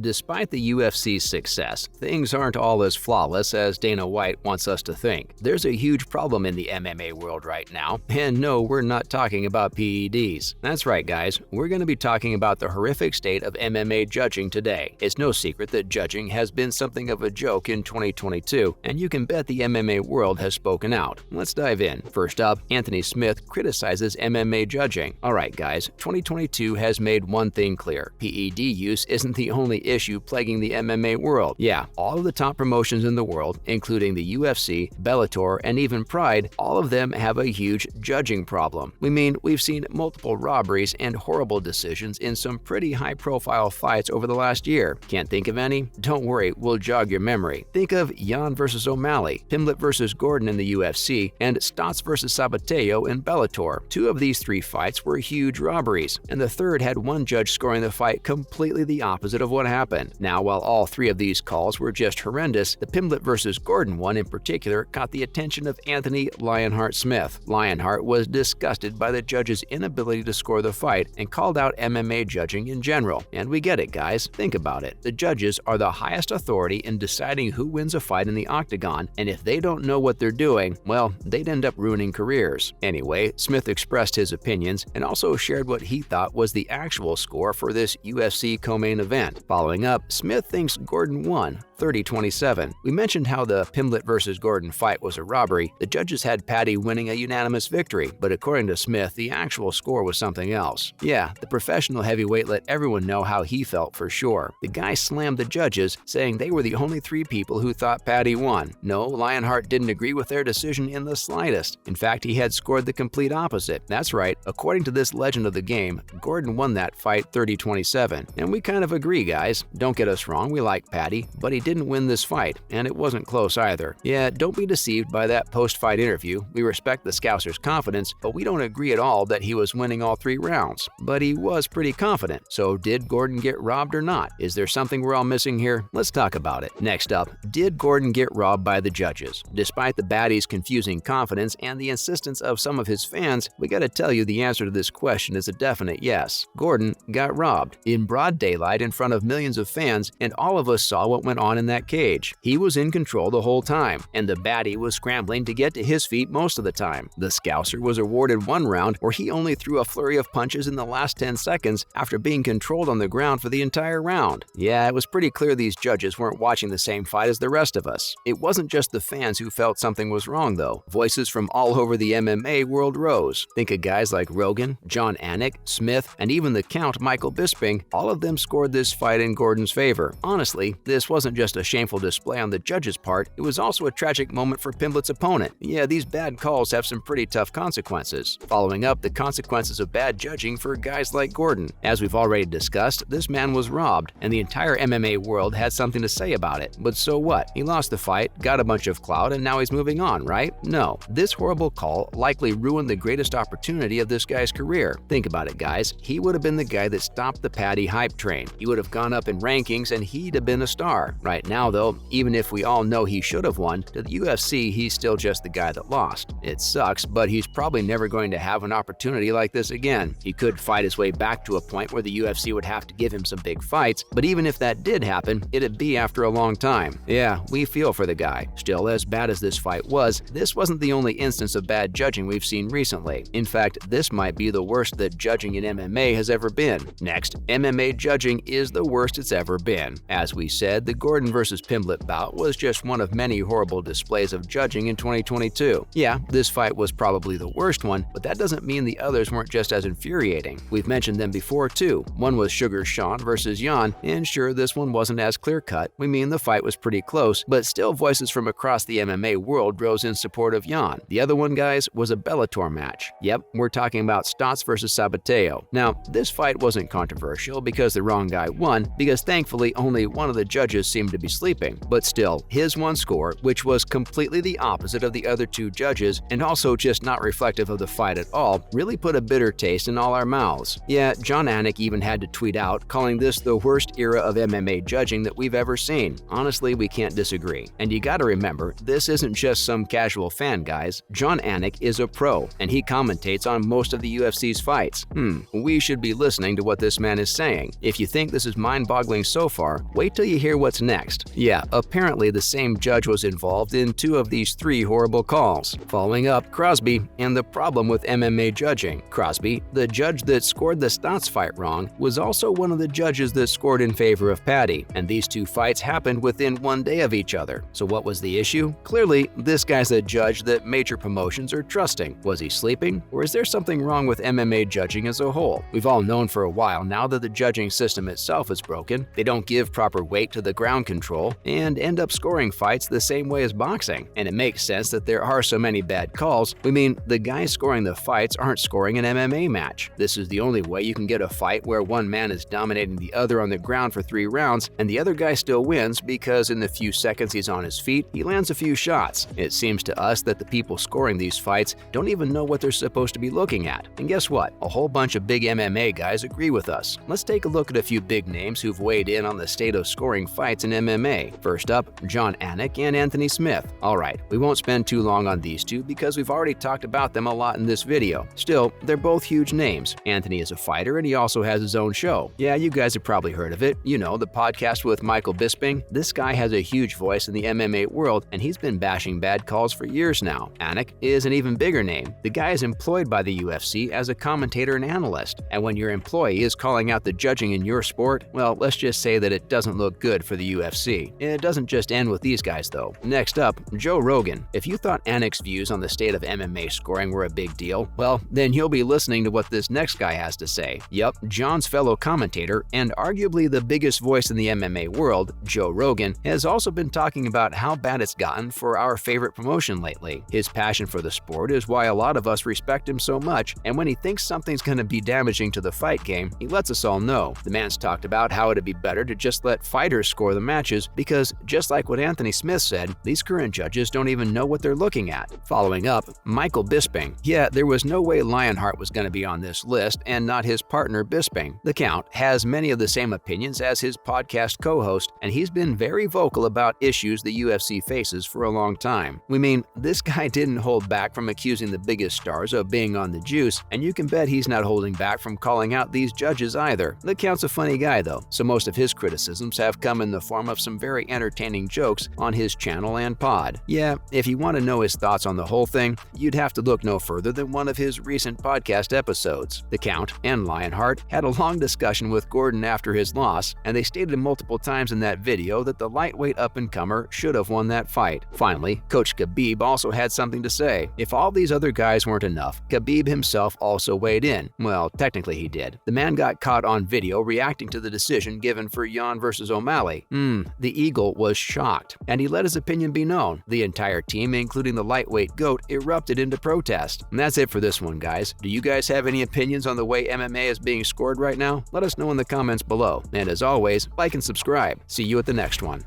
Despite the UFC's success, things aren't all as flawless as Dana White wants us to think. There's a huge problem in the MMA world right now, and no, we're not talking about PEDs. That's right, guys, we're going to be talking about the horrific state of MMA judging today. It's no secret that judging has been something of a joke in 2022, and you can bet the MMA world has spoken out. Let's dive in. First up, Anthony Smith criticizes MMA judging. Alright guys, 2022 has made one thing clear. PED use isn't the only issue plaguing the MMA world. Yeah, all of the top promotions in the world, including the UFC, Bellator, and even Pride, all of them have a huge judging problem. We've seen multiple robberies and horrible decisions in some pretty high-profile fights over the last year. Can't think of any? Don't worry, we'll jog your memory. Think of Jan vs. O'Malley, Pimblett vs. Gordon in the UFC, and Stotts vs. Sabateo in Bellator. Two of these three fights were huge robberies, and the third had one judge scoring the fight completely the opposite of what happened. Now, while all three of these calls were just horrendous, the Pimblett vs. Gordon one in particular caught the attention of Anthony Lionheart Smith. Lionheart was disgusted by the judge's inability to score the fight and called out MMA judging in general. And we get it, guys. Think about it. The judges are the highest authority in deciding who wins a fight in the octagon, and if they don't know what they're doing, well, they'd end up ruining careers. Anyway, Smith expressed his opinions and also shared what he thought was the actual score for this UFC co-main event. Following up, Smith thinks Gordon won 30-27. We mentioned how the Pimblett vs. Gordon fight was a robbery. The judges had Paddy winning a unanimous victory, but according to Smith, the actual score was something else. Yeah, the professional heavyweight let everyone know how he felt for sure. The guy slammed the judges, saying they were the only three people who thought Paddy won. No, Lionheart didn't agree with their decision in the slightest. In fact, he had scored the complete opposite. That's right, according to this legend of the game, Gordon won that fight 30-27. And we kind of agree, guys. Don't get us wrong, we like Paddy, but he didn't win this fight, and it wasn't close either. Yeah, don't be deceived by that post-fight interview. We respect the Scouser's confidence, but we don't agree at all that he was winning all three rounds. But he was pretty confident. So did Gordon get robbed or not? Is there something we're all missing here? Let's talk about it. Next up, did Gordon get robbed by the judges? Despite the baddie's confusing confidence and the insistence of some of his fans, we gotta tell you the answer to this question is a definite yes. Gordon got robbed in broad daylight in front of millions of fans, and all of us saw what went on in that cage. He was in control the whole time, and the baddie was scrambling to get to his feet most of the time. The Scouser was awarded one round where he only threw a flurry of punches in the last 10 seconds after being controlled on the ground for the entire round. Yeah, it was pretty clear these judges weren't watching the same fight as the rest of us. It wasn't just the fans who felt something was wrong, though. Voices from all over the MMA world rose. Think of guys like Rogan, John Anik, Smith, and even the Count Michael Bisping. All of them scored this fight in Gordon's favor. Honestly, this wasn't just a shameful display on the judge's part, it was also a tragic moment for Pimblett's opponent. Yeah, these bad calls have some pretty tough consequences. Following up, the consequences of bad judging for guys like Gordon. As we've already discussed, this man was robbed, and the entire MMA world had something to say about it. But so what? He lost the fight, got a bunch of clout, and now he's moving on, right? No. This horrible call likely ruined the greatest opportunity of this guy's career. Think about it, guys. He would have been the guy that stopped the Paddy hype train. He would have gone up in rankings, and he'd have been a star. Right now, though, even if we all know he should have won, to the UFC, he's still just the guy that lost. It sucks, but he's probably never going to have an opportunity like this again. He could fight his way back to a point where the UFC would have to give him some big fights, but even if that did happen, it'd be after a long time. Yeah, we feel for the guy. Still, as bad as this fight was, this wasn't the only instance of bad judging we've seen recently. In fact, this might be the worst that judging in MMA has ever been. Next, MMA judging is the worst it's ever been. As we said, the Gordon vs. Pimblett bout was just one of many horrible displays of judging in 2022. Yeah, this fight was probably the worst one, but that doesn't mean the others weren't just as infuriating. We've mentioned them before too. One was Sugar Sean vs. Jan, and sure, this one wasn't as clear-cut. We mean the fight was pretty close, but still voices from across the MMA world rose in support of Jan. The other one, guys, was a Bellator match. Yep, we're talking about Stotts vs. Sabateo. Now, this fight wasn't controversial because the wrong guy won, because thankfully only one of the judges seemed seemed to be sleeping. But still, his one score, which was completely the opposite of the other two judges and also just not reflective of the fight at all, really put a bitter taste in all our mouths. Yeah, Jon Anik even had to tweet out, calling this the worst era of MMA judging that we've ever seen. Honestly, we can't disagree. And you gotta remember, this isn't just some casual fan, guys. Jon Anik is a pro, and he commentates on most of the UFC's fights. We should be listening to what this man is saying. If you think this is mind-boggling so far, wait till you hear what's next. Yeah, apparently the same judge was involved in 2 of these 3 horrible calls. Following up, Crosby and the problem with MMA judging. Crosby, the judge that scored the Stotts fight wrong, was also one of the judges that scored in favor of Paddy, and these 2 fights happened within 1 day of each other. So what was the issue? Clearly, this guy's a judge that major promotions are trusting. Was he sleeping? Or is there something wrong with MMA judging as a whole? We've all known for a while now that the judging system itself is broken. They don't give proper weight to the ground control and end up scoring fights the same way as boxing. And it makes sense that there are so many bad calls. We mean, the guys scoring the fights aren't scoring an MMA match. This is the only way you can get a fight where one man is dominating the other on the ground for 3 rounds and the other guy still wins because in the few seconds he's on his feet, he lands a few shots. It seems to us that the people scoring these fights don't even know what they're supposed to be looking at. And guess what? A whole bunch of big MMA guys agree with us. Let's take a look at a few big names who've weighed in on the state of scoring fights in MMA. First up, Jon Anik and Anthony Smith. Alright, we won't spend too long on these two because we've already talked about them a lot in this video. Still, they're both huge names. Anthony is a fighter and he also has his own show. Yeah, you guys have probably heard of it. You know, the podcast with Michael Bisping. This guy has a huge voice in the MMA world and he's been bashing bad calls for years now. Anik is an even bigger name. The guy is employed by the UFC as a commentator and analyst. And when your employee is calling out the judging in your sport, well, let's just say that it doesn't look good for the UFC. It doesn't just end with these guys though. Next up, Joe Rogan. If you thought Anik's views on the state of MMA scoring were a big deal, well, then you'll be listening to what this next guy has to say. Yup, John's fellow commentator and arguably the biggest voice in the MMA world, Joe Rogan, has also been talking about how bad it's gotten for our favorite promotion lately. His passion for the sport is why a lot of us respect him so much, and when he thinks something's going to be damaging to the fight game, he lets us all know. The man's talked about how it'd be better to just let fighters score the matches because, just like what Anthony Smith said, these current judges don't even know what they're looking at. Following up, Michael Bisping. Yeah, there was no way Lionheart was going to be on this list and not his partner Bisping. The Count has many of the same opinions as his podcast co-host, and he's been very vocal about issues the UFC faces for a long time. We mean, this guy didn't hold back from accusing the biggest stars of being on the juice, and you can bet he's not holding back from calling out these judges either. The Count's a funny guy though, so most of his criticisms have come in the form of some very entertaining jokes on his channel and pod. Yeah, if you want to know his thoughts on the whole thing, you'd have to look no further than one of his recent podcast episodes. The Count and Lionheart had a long discussion with Gordon after his loss, and they stated multiple times in that video that the lightweight up-and-comer should have won that fight. Finally, Coach Khabib also had something to say. If all these other guys weren't enough, Khabib himself also weighed in. Well, technically he did. The man got caught on video reacting to the decision given for Yan versus O'Malley. The Eagle was shocked, and he let his opinion be known. The entire team, including the lightweight GOAT, erupted into protest. And that's it for this one, guys. Do you guys have any opinions on the way MMA is being scored right now? Let us know in the comments below. And as always, like and subscribe. See you at the next one.